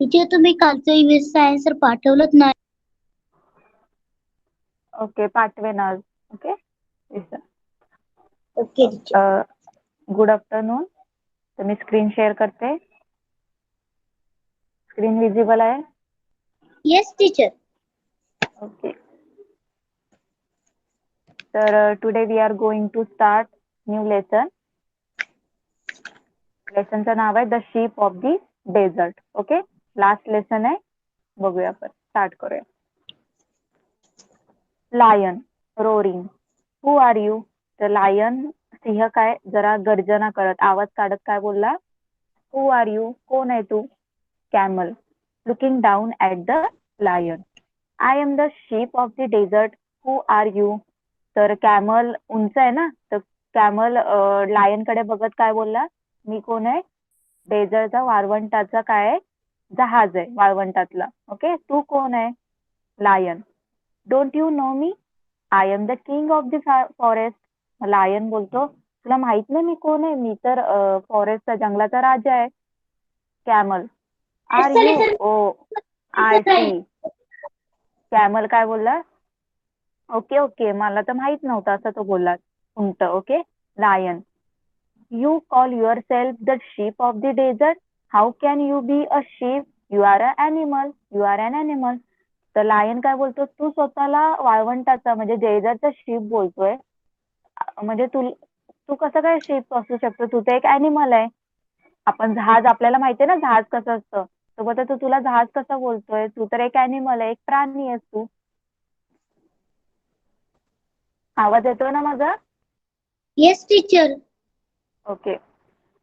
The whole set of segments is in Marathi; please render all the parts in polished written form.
टीचर तुम्ही कालचं ईव्हीएस सायन्स पाठवलंच नाही. ओके, पाठवेन आज. Okay. Okay teacher. Good afternoon. तर मी स्क्रीन शेअर करते. स्क्रीन विजिबल आहे? Yes teacher. ओके. तर today we are going to start new lesson. लेसनचं नाव आहे the ship of the desert. Okay, last lesson आहे. बघूया आपण, स्टार्ट करूया. Lion roaring. Who are you? तर लायन सिंह काय जरा गर्जना करत, आवाज काढत काय बोलला? Who are you? कोण आहे तू? Camel looking down at the lion. I am the ship of the desert. Who are you? तर कॅमल उंच आहे ना, तर कॅमल लायन कडे बघत काय बोलला? मी कोण आहे? डेझर्टचा, वाळवंटाचा काय आहे? जहाज आहे वाळवंटातला. ओके, तू कोण आहे? Lion. Don't you know me? I am the king of the forest. Lion बोलतो, तुला माहित नाही मी कोण आहे? मी तर फॉरेस्टचा, जंगलाचा राजा आहे. Camel. Are you? Oh I see. Camel काय बोलला? ओके ओके, मला तर माहित नव्हतं, असं तो बोलला उंट. Okay. Lion. You call yourself the ship of the desert. How can you be a sheep? You are a animal. You are an animal. तर लायन काय बोलतो, तू स्वतःला वाळवंटाचा म्हणजे डेझर्टचा शीप बोलतोय, म्हणजे तू तू कसं काय शीप असू शकतो? तू तर एक ॲनिमल आहे. आपण जहाज, आपल्याला माहितीये ना जहाज कसं असतं. तो बोलतो, तू तुला जहाज कसं बोलतोय? तू तर एक ॲनिमल आहे, एक प्राणी आहेस तू. आवाज येतोय ना माझा? Yes teacher. ओके.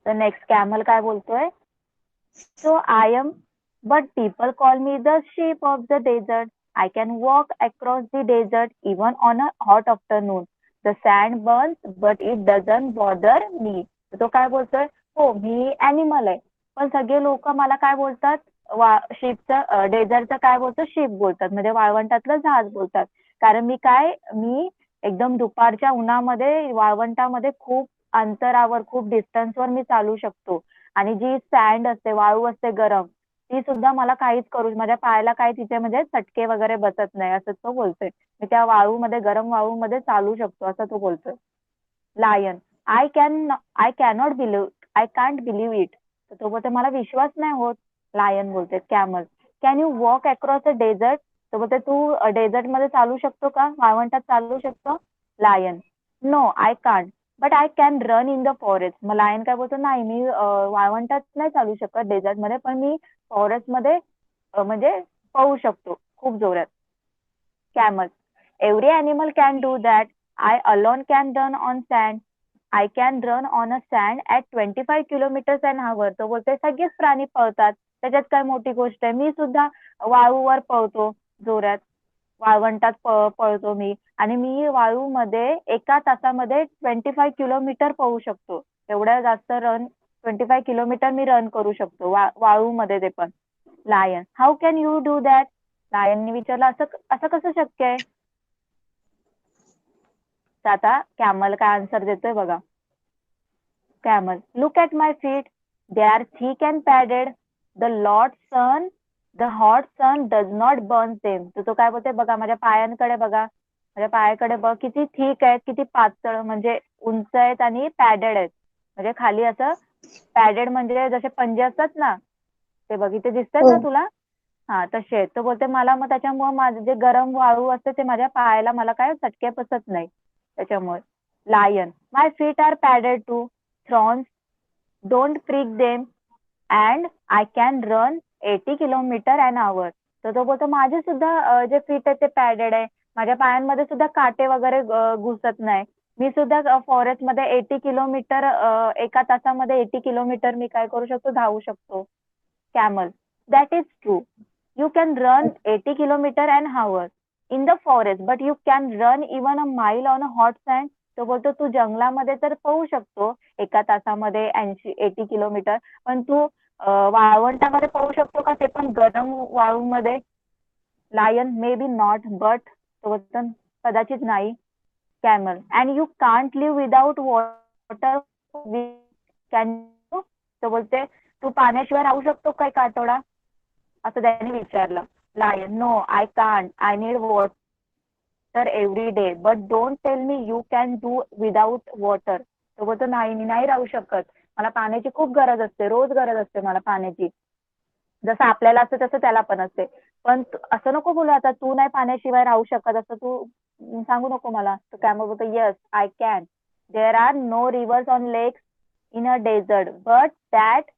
तर नेक्स्ट कॅमल काय बोलतोय? So I am, but people call me the ship of the desert. I can walk across the desert even on a hot afternoon. The sand burns, but it doesn't bother me. तो काय बोलतोय? हो, मी ॲनिमल आहे, पण सगळे लोक मला काय बोलतात? शिपचं, डेझर्टचं काय बोलतात? शिप बोलतात, म्हणजे वाळवंटातलं जहाज बोलतात. कारण मी एकदम दुपारच्या उन्हामध्ये वाळवंटामध्ये खूप अंतरावर, खूप डिस्टन्सवर मी चालू शकतो. आणि जी सँड असते, वाळू असते गरम, ती सुद्धा मला काहीच करू, माझ्या पायाला काही तिथे म्हणजे चटके वगैरे बसत नाही, असं तो बोलतोय. मी त्या वाळूमध्ये, गरम वाळूमध्ये चालू शकतो, असं तो बोलतोय. Lion. I cannot believe, I can't believe it. तर तो बोलतोय, मला विश्वास नाही होत. लायन बोलते. Camel. Can you walk across a desert? तो बोलते, तू डेझर्ट मध्ये चालू शकतो का? वाळवंटात चालू शकतो? Lion. No I can't, but I can run in the forest. मग लायन काय बोलतो, नाही मी वाळवंटात नाही चालू शकत डेझर्ट मध्ये, पण मी फॉरेस्ट मध्ये म्हणजे पळू शकतो खूप जोरात. Camel. Every animal can do that. I alone can run on sand. I can run on a sand at 25 kilometres an hour. तो बोलतोय, सगळेच प्राणी पळतात, त्याच्यात काय मोठी गोष्ट आहे? मी सुद्धा वाळूवर पळतो जोरात, वाळवंटात पळतो मी, आणि मी वाळूमध्ये एका तासामध्ये 25 किलोमीटर पळू शकतो. एवढ्या जास्त 25 किलोमीटर मी रन करू शकतो वाळूमध्ये, ते पण. Lion. How can you do that? लायनने विचारलं, असं असं कसं शक्य आहे? तर आता कॅमल काय आन्सर देतोय बघा. Camel. Look at my feet, they are thick and padded. The hot sun does not burn them. तो काय बोलतोय, बघा माझ्या पायांकडे बघा, माझ्या पायाकडे बघ, किती थिक आहेत, किती पातळ, म्हणजे उंच आहेत आणि पॅडेड आहेत, म्हणजे खाली असं पॅडेड, म्हणजे जसे पंजे असतात ना, ते बघ इथे दिसतात ना तुला, हा तसे आहेत. तो बोलते, मला मग त्याच्यामुळे माझं जे गरम वाळू असते ते माझ्या पायाला, मला काय चटके बसत नाही त्याच्यामुळे. Lion. My feet are padded too. Thorns don't prick them, and I can run 80 kilometre an hour. तर तो बोलतो, माझे सुद्धा जे फीट आहे ते पॅडेड आहे, माझ्या पायांमध्ये सुद्धा काटे वगैरे घुसत नाही, मी सुद्धा फॉरेस्ट मध्ये 80 किलोमीटर, एका तासामध्ये 80 किलोमीटर मी काय करू शकतो? धावू शकतो. Camel. That is true. You can run 80 kilometre an hour in the forest, but you can run even a mile on a hot sand. तो बोलतो, तू जंगलामध्ये तर पळू शकतो एका तासामध्ये 80 किलोमीटर, पण तू वाळवंटामध्ये पळू शकतो का, ते पण गरम वाळूमध्ये? Lion. May be not, but. तो बोलतो, कदाचित नाही. Camel. And you can't live without water, can you? तो बोलते, तू पाण्याशिवाय राहू शकतो का एक आठवडा? असं त्याने विचारलं. Lion, no I can't, I need water every day, but don't tell me you can do without water. तो बोलतो नाही, मी नाही राहू शकत, मला पाण्याची खूप गरज असते, रोज गरज असते मला पाण्याची. जसं आपल्याला असतं तसं त्याला पण असते. पण असं नको बोलू आता तू नाही पाण्याशिवाय राहू शकत, असं तू सांगू नको मला. तो कॅमल बोलतो yes I can. There are no rivers on lakes in a desert, but that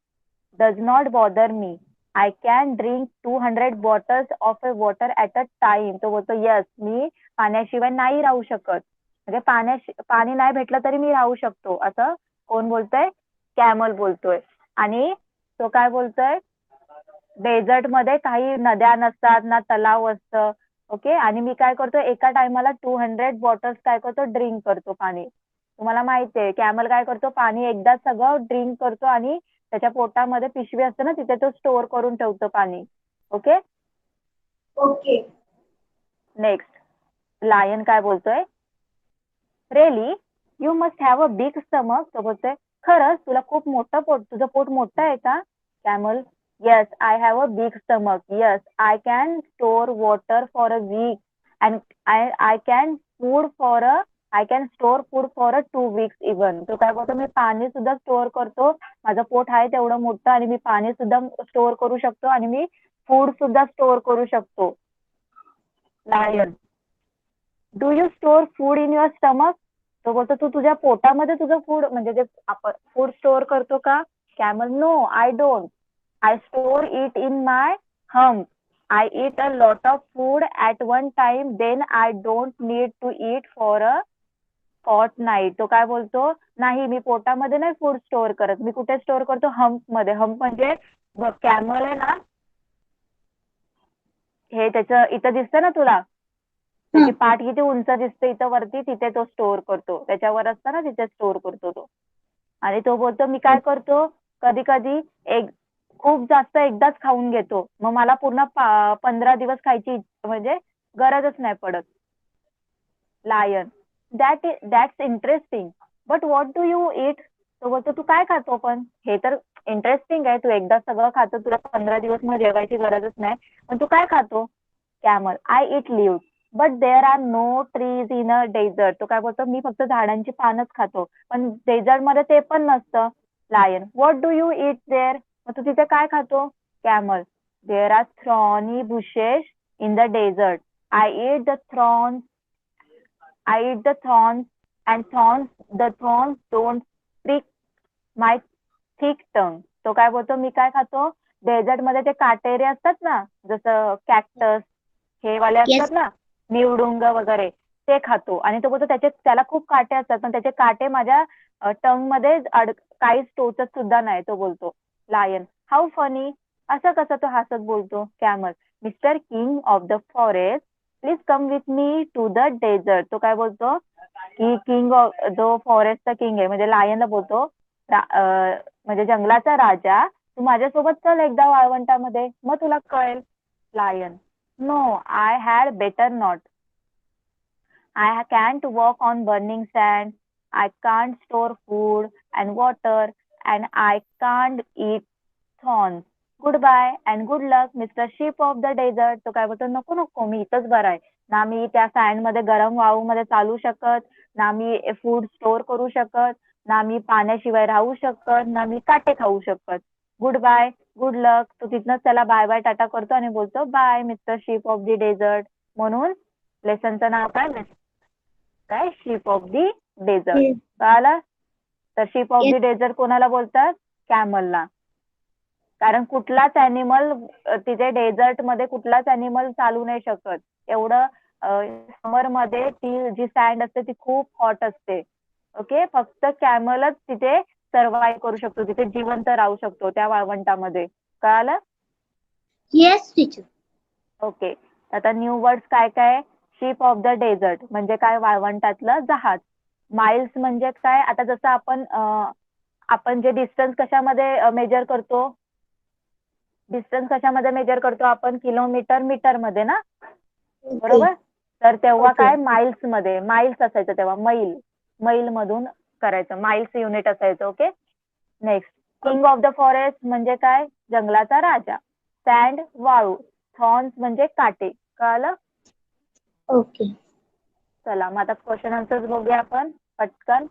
does not bother me. I can drink 200 bottles of a water at a time. तो बोलतो येस, मी पाण्याशिवाय नाही राहू शकत, म्हणजे पाणी नाही भेटलं तरी मी राहू शकतो. असं कोण बोलतोय? कॅमल बोलतोय. आणि तो काय बोलतोय? डेझर्ट मध्ये काही नद्या नसतात ना तलाव असतं. ओके, आणि मी काय करतो एका टायमाला 200 बॉटल्स काय करतो ड्रिंक करतो पाणी. तुम्हाला माहिती आहे कॅमल काय करतो, पाणी एकदा सगळं ड्रिंक करतो आणि त्याच्या पोटामध्ये पिशवी असते ना तिथे तो स्टोअर करून ठेवतो पाणी. ओके. ओके. नेक्स्ट लायन काय बोलतोय? Really you must have a big stomach. तो बोलतोय खरंच तुला खूप मोठं पोट, तुझं पोट मोठं आहे का? Camel, yes I have a big stomach, yes I can store water for a week and I can food for a I can store food for a 2 weeks even. तो काय बोलतो, मी पाणी सुद्धा स्टोअर करतो, माझं पोट आहे तेवढं मोठं आणि मी पाणी सुद्धा स्टोअर करू शकतो आणि मी फूड सुद्धा स्टोअर करू शकतो. Lion, do you store food in your stomach. तो बोलतो तू तुझ्या पोटामध्ये तुझं फूड म्हणजे जे आपण फूड स्टोअर करतो का? Camel, no I don't. I store it in my hump. I eat a lot of food at one time, then I don't need to eat for a fortnight. तो काय बोलतो, नाही मी पोटामध्ये नाही फूड स्टोअर करत, मी कुठे स्टोअर करतो? हम्प मध्ये. हम्प म्हणजे कॅमल आहे ना, हे त्याचं इथं दिसतं ना तुला, त्याची पाठ किती उंच दिसते इथं वरती, तिथे तो स्टोअर करतो, त्याच्यावर असतं ना तिथे स्टोअर करतो तो. आणि तो बोलतो मी काय करतो, कधी कधी एक खूप जास्त एकदाच खाऊन घेतो, मग मला पूर्ण 15 दिवस खायची म्हणजे गरजच नाही पडत. Lion, that's interesting, but what do you eat. तो बोलतो तू काय खातो पण? हे तर इंटरेस्टिंग आहे, तू एकदा सगळं खातो, तुला 15 दिवस मग जेवायची गरजच नाही, पण तू काय खातो? Camel, I eat leave but there are no trees in a desert. तो काय बोलतो, मी फक्त झाडांची पानच खातो, पण डेझर्ट मध्ये ते पण नसतं. Lion, what do you eat there. मग तू तिथे काय खातो? Camel, there are thorny bushes in the desert. I eat the thorns. I eat the thorns and the thorns don't prick my thick tongue. तो काय बोलतो, मी काय खातो? डेझर्ट मध्ये ते काटेरी असतात ना, जसं कॅक्टस हे वाले असतात Yes. ना, निवडुंग वगैरे, ते खातो. आणि तो बोलतो त्याला खूप काटे असतात, पण त्याचे काटे माझ्या टंग मध्ये काहीच टोचत सुद्धा नाही. तो बोलतो. Lion, how funny. असं कसं तो हसत बोलतो? Camel, mister king of the forest, please come with me to the desert. तो काय बोलतो की किंग ऑफ जो फॉरेस्टचा किंग आहे म्हणजे लायनला बोलतो, म्हणजे जंगलाचा राजा, तू माझ्यासोबत चल एकदा वाळवंटामध्ये, मग तुला कळेल. Lion, no I had better not. I can't walk on burning sand. I can't store food and water, and I can't eat thorns. Goodbye and good luck, Mr. Sheep of the Desert. तो काय बोलतो, नको नको, मी इथंच बरा आहे ना, मी त्या सँड मध्ये गरम वाळू मध्ये चालू शकत ना, मी फूड स्टोअर करू शकत ना, मी पाण्याशिवाय राहू शकत ना, मी काटे खाऊ शकत. Goodbye, good luck. तो तिथनच त्याला बाय बाय टाटा करतो आणि बोलतो bye mister ship of the desert. म्हणून लेसनचं नाव काय? काय? Ship of the desert. Yes. कळालं? तर ship of Yes. The desert कोणाला बोलतात? कॅमलला. कारण कुठलाच अॅनिमल तिथे डेझर्ट मध्ये कुठलाच अॅनिमल चालू नाही शकत. एवढं समर मध्ये ती जी सँड असते ती खूप हॉट असते. ओके, फक्त कॅमलच तिथे सर्व्हाइव्ह करू शकतो, तिथे जिवंत राहू शकतो त्या वाळवंटामध्ये. कळालं? Yes, teacher. ओके, आता न्यू वर्ड्स काय काय? शिप ऑफ द डेझर्ट म्हणजे काय? वाळवंटातलं जहाज. माइल्स म्हणजे काय? आता जसं आपण जे डिस्टन्स कशामध्ये मेजर करतो? डिस्टन्स कशामध्ये मेजर करतो आपण? किलोमीटर, मीटर मध्ये ना, Okay. बरोबर? तर तेव्हा Okay. काय? माइल्स मध्ये, माइल्स असायचं तेव्हा, मैल मधून करायचं, माइल्स युनिट असायचं. Okay. Next, king of the forest म्हणजे काय? जंगलाचा राजा. सँड वाळू, थॉर्न्स म्हणजे काटे. कळालं? Okay. चला मग आता क्वेश्चन आन्सर्स बघूया आपण पटकन.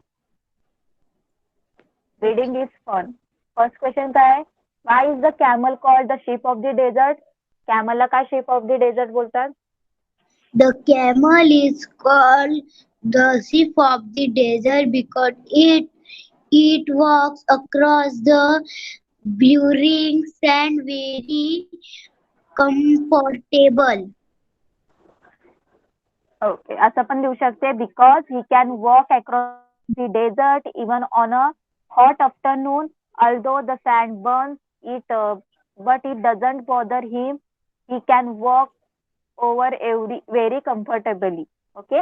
Reading is fun. First question काय आहे? Why is the camel called the ship of the desert? कॅमलला काय शिप ऑफ द डेझर्ट बोलतात? The camel is called the sheep of the desert because it walks across the burning sand very comfortable. Okay, असं पण लिहू शकते because he can walk across the dessert even on a hot afternoon although the sand burns it but it doesn't bother him. He can walk over very comfortably. Okay.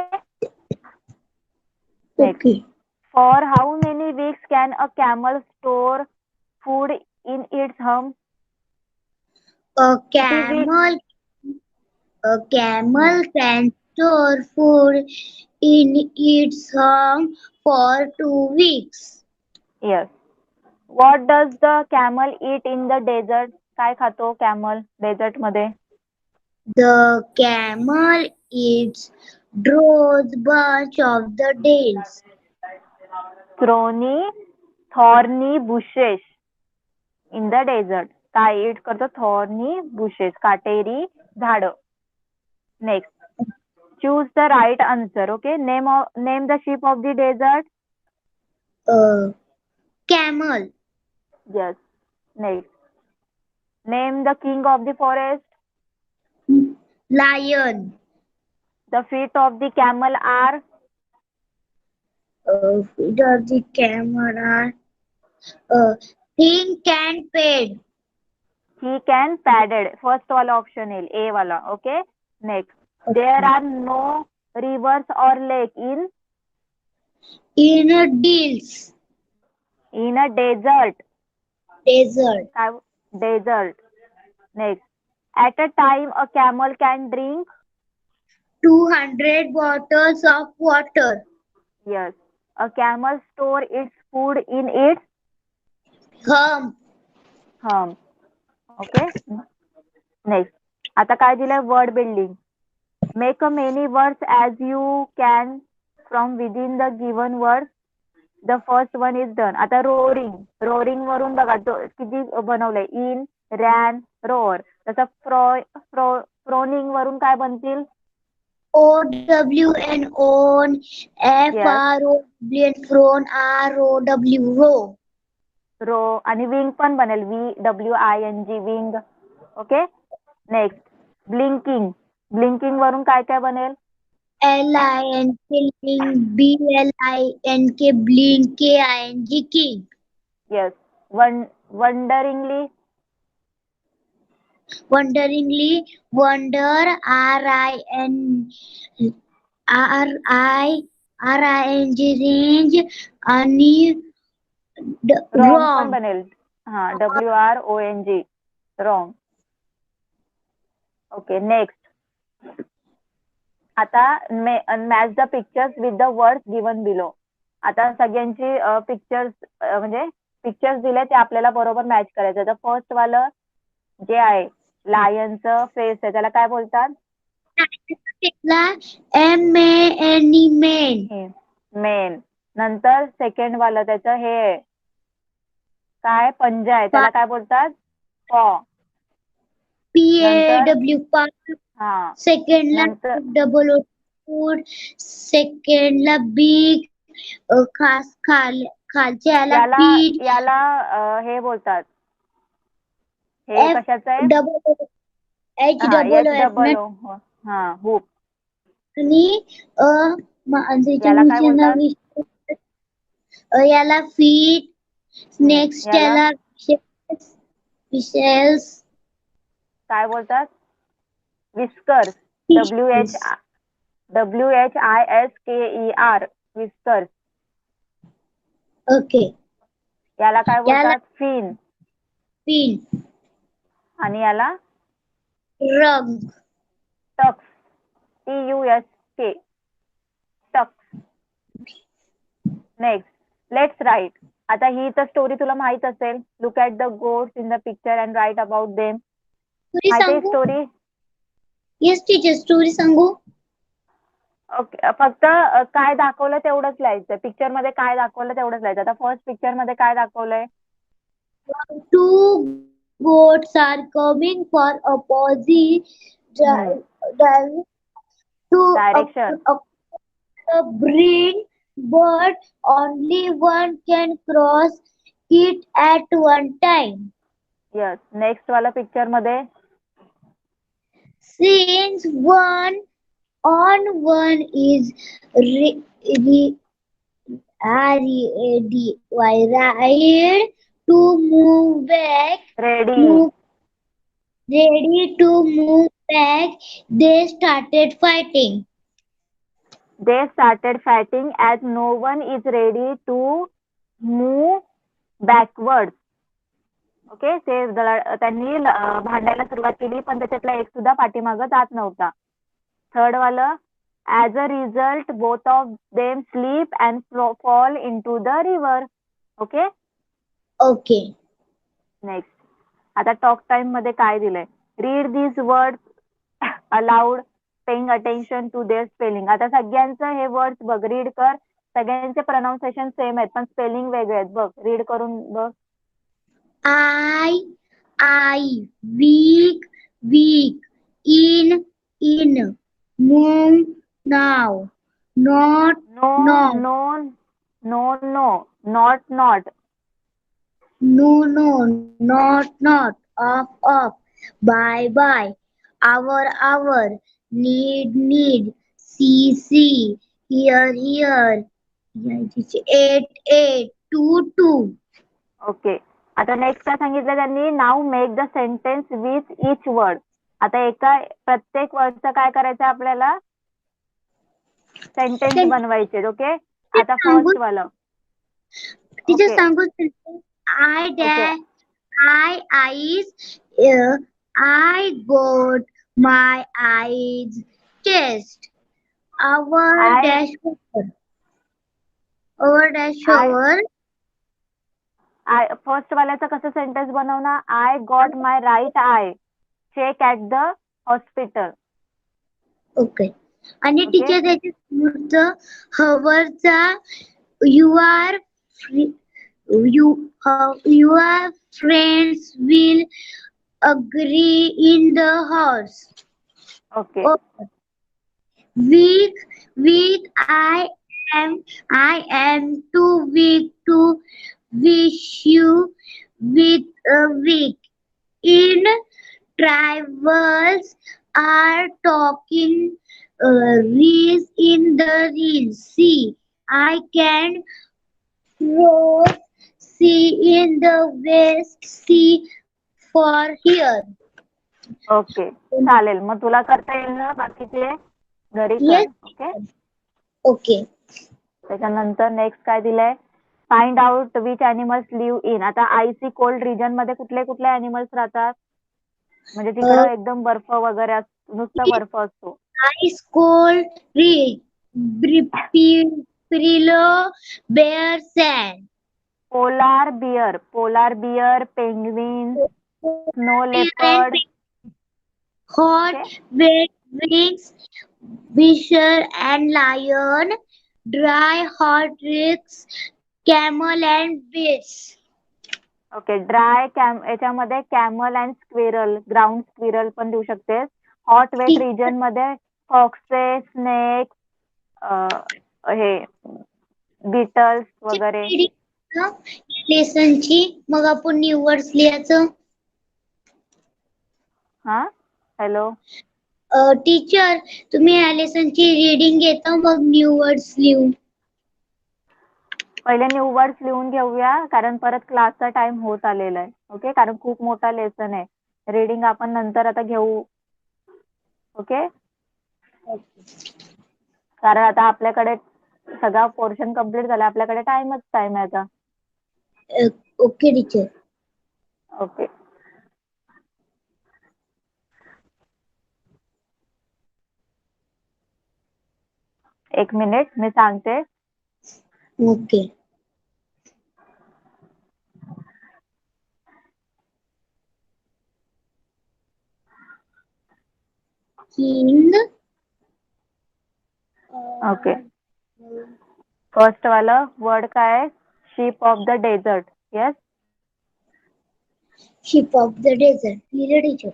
Next. Okay. For how many weeks can a camel store food in its hump? A Kitti weeks. camel can store food in its home for 2 weeks. Yes. What does the camel eat in the desert? काय खातो कॅमल डेझर्ट मध्ये? The camel eats drows bunch of the dates. Thorny bushes in the desert. काय इट करतो? थॉर्नी बुशेस, काटेरी झाड. Next, choose the right answer. Okay, name the ship of the desert. Camel. Yes. Next, name the king of the forest. Lion. The feet of the camel are. Feet of the camel are think and paid. He can padded. First वाला ऑप्शन येईल, ए वाला. Okay. Next, there are no rivers or lake In a deals. in a desert. Desert. Desert. Next, at a time a camel can drink. 200 bottles of water. Yes. A camel store its food in its Hump. hump. Okay. Next, आता काय दिलंय? Word building. Make a many words as you can from within the given words. The first one is done. आता रोरिंग. रोरिंग वरून बघा किती बनवलंय? In, ran, row or. तसं फ्रोनिंग वरून काय बनतील? OWN on. FROWN fron. ROW row. Row. आणि विंग पण बनेल, WING wing. Okay. Next, blinking. Blinking वरून काय काय बनेल? LINK link. BLINK blink. KING king. Yes. Wonderingly. Wonderingly. Wonder. RING range. Ani. Wrong पण Wrong. बनेल. हा, WRONG. रॉंग. ओके. नेक्स्ट, आता match the pictures with the words given below. आता सगळ्यांची पिक्चर्स म्हणजे पिक्चर्स दिले ते आपल्याला बरोबर मॅच करायचं. तर फर्स्ट वालं जे आहे लायनचं फेस आहे त्याला काय बोलतात? MEN. मेन. नंतर सेकंड वालं त्याचं हे काय पंजा आहे त्याला काय बोलतात? पॉ. नंतर PAW. हा, सेकंड ला नंतर डबल फूड. सेकंड ला बीग. खालच्या याला पीठ. याला हे बोलतात. हे कशाचं आहे? डबल H हा, डबल एच डबल ओ. हा, हुक. आणि याला काय बोलतात? याला फीट. नेक्स्ट याला याला विशेष काय बोलतात? विस्कर्स. WHISKER. विस्कर्स. ओके. याला काय याला बोलतात? फिन. पिन. आणि याला रंग. Tusks. TUSK. Tusks. Next, let's write. आता ही तर स्टोरी तुला माहित असेल. Look at the goats in the picture and write about them. Story माहिती आहे सांगू? स्टोरी? येस टीचर, स्टोरी सांगू? ओके, फक्त काय दाखवलं तेवढंच लिहायचं. पिक्चर मध्ये काय दाखवलं तेवढंच लिहायचं. आता फर्स्ट पिक्चर मध्ये काय दाखवलंय? Two goats are coming for opposite हम्म, direction to direction. a bridge, but only one can cross it at one time. Yes. Next वाला पिक्चर मध्ये Since one is ready to move back, ready. ready to move back, they started fighting. They started fighting as no one is ready to move backwards. Okay, त्यांनी भांडायला सुरुवात केली, पण त्याच्यातला एक सुद्धा पाठीमागं जात नव्हता. थर्ड वालं, as a result both of them slip and fall into the river. Okay. Okay. Next, आता टॉक टाइम मध्ये काय दिलंय? Read this words aloud, paying attention to their spelling. आता सगळ्यांचं हे वर्ड्स बघ, रीड कर. सगळ्यांचे प्रोनाउन्सिएशन सेम आहेत, पण स्पेलिंग वेगळे आहेत. बघ, रीड करून बघ. I, weak, in, move, now, not, no not, no no no, not. no, not, off, bye, hour, need, see, here, eight, two. Okay. आता नेक्स्ट काय सांगितलं त्यांनी? Now make the sentence with each word. आता प्रत्येक वर्डचं काय करायचं आपल्याला? सेंटेन्स बनवायचे. ओके. आता फर्स्ट वाला. Teacher okay. सांगू I okay. I got my eyes test. Our I- shower. First वाल्याचं कसं सेंटेन्स बनवणार? I got my right eye check at the hospital. Okay. आणि Okay. टीचर त्याच्या समोरचं हवरचा your friends will agree in the house. Okay. Weak, I am too weak to wish you with a week. In travels are talking reels in the reels. See, I can cross sea in the west sea for here. Okay, चालेल. मग तुला करता येईल ना बाकीचे? घरी कर. Yes. ओके. Okay. त्याच्यानंतर नेक्स्ट काय दिलंय? Find out which animals live in. आता आयसी कोल्ड रिजन मध्ये कुठले कुठले अॅनिमल्स राहतात? म्हणजे तिकडं एकदम बर्फ वगैरे नुसतं बर्फ असतो. Ice cold, Brillo, bear, sand. Polar bear, penguin, snow leopard. Hot, wet wings, fisher and lion. Dry, hot ricks, camel and bears. Okay. Dry याच्यामध्ये camel and squirrel, ground squirrel पण देऊ शकतेस. हॉट वेट रिजन मध्ये फॉक्सेस, स्नेक, हे बीटल्स वगैरे. लेसनची मग आपण न्यू वर्ड्स लिहायचं. हा, हॅलो टीचर, तुम्ही या लेसनची रीडिंग घेता, मग न्यू वर्ड्स लिहू. पहिले न्यू वर्ड्स लिहून घेऊया, कारण परत क्लासचा टाइम होत आलेला आहे. ओके, कारण खूप मोठा लेसन आहे. रीडिंग आपण नंतर आता घेऊ. ओके, कारण आता आपल्याकडे सगळा पोर्शन कम्प्लीट झाला. आपल्याकडे टाइम आहे आता. Okay teacher. ओके. एक मिनिट, मी सांगते. ओके. king. ओके, फर्स्ट वाला वर्ड काय आहे? Ship of the dessert. Yes. Ship of the desert. लिहिलं टीचर.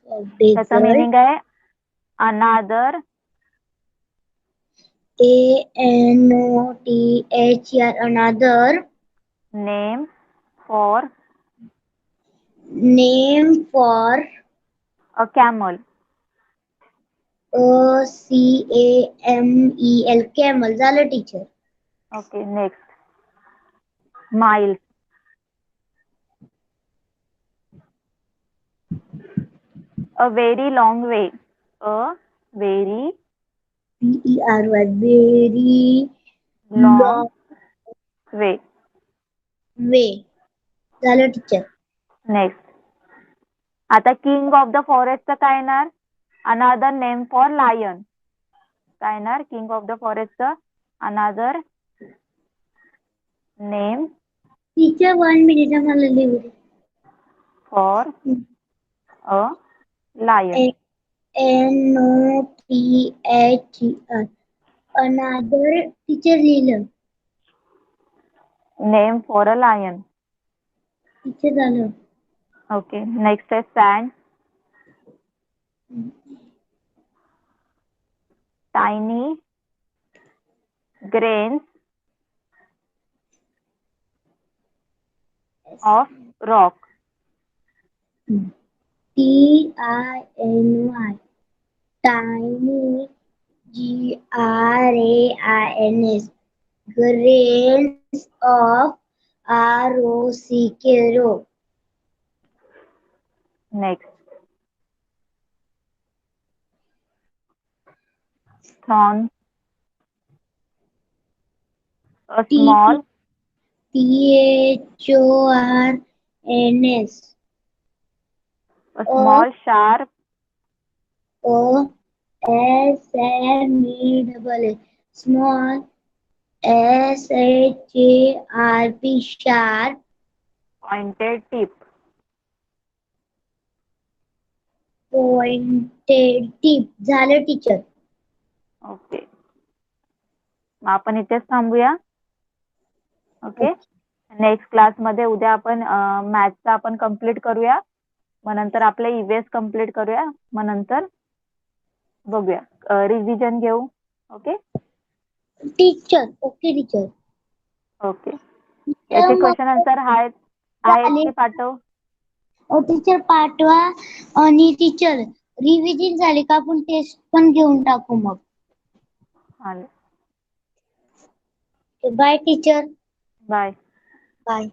Of त्याचा desert. मिनिंग आहे अनादर ANOTHER. Another name for name for a camel. CAMEL. Camel. झालं teacher. Okay, next miles. A very long way. A very PERY. Very long long way. way. झालं टीचर. नेक्स्ट, आता किंग ऑफ द फॉरेस्टचं काय येणार? अनादर नेम फॉर लायन. काय येणार किंग ऑफ द फॉरेस्टचं? अनादर नेम टीचर 1 minute मला लिहू दे. For a lion. NOTHER. Another. Teacher लिहिलं. Name for a lion. Teacher झालं. ओके, नेक्स्ट आहे sand. Tiny grains of rock. TINY. Tiny. GRAINS. Grains of ROCK. Rock. Next, thorn. A small THORNS. Small sharp SME. Small. SHARP. Sharp. Pointed tip. Pointed tip. झालं टीचर. ओके, मग आपण इथेच थांबूया. ओके, नेक्स्ट क्लासमध्ये उद्या आपण मॅथ्सचा आपण कम्प्लीट करूया. मग नंतर आपले ईव्हीएस कम्प्लीट करूया. मग नंतर बघूया, रिव्हिजन घेऊ. Okay teacher. Okay teacher. Okay, याचे क्वेश्चन आन्सर आहेत की पाठव? टीचर पाठवा. आणि टीचर रिव्हिजन झाली का आपण टेस्ट पण घेऊन टाकू मग. चालेल, बाय टीचर. बाय. बाय.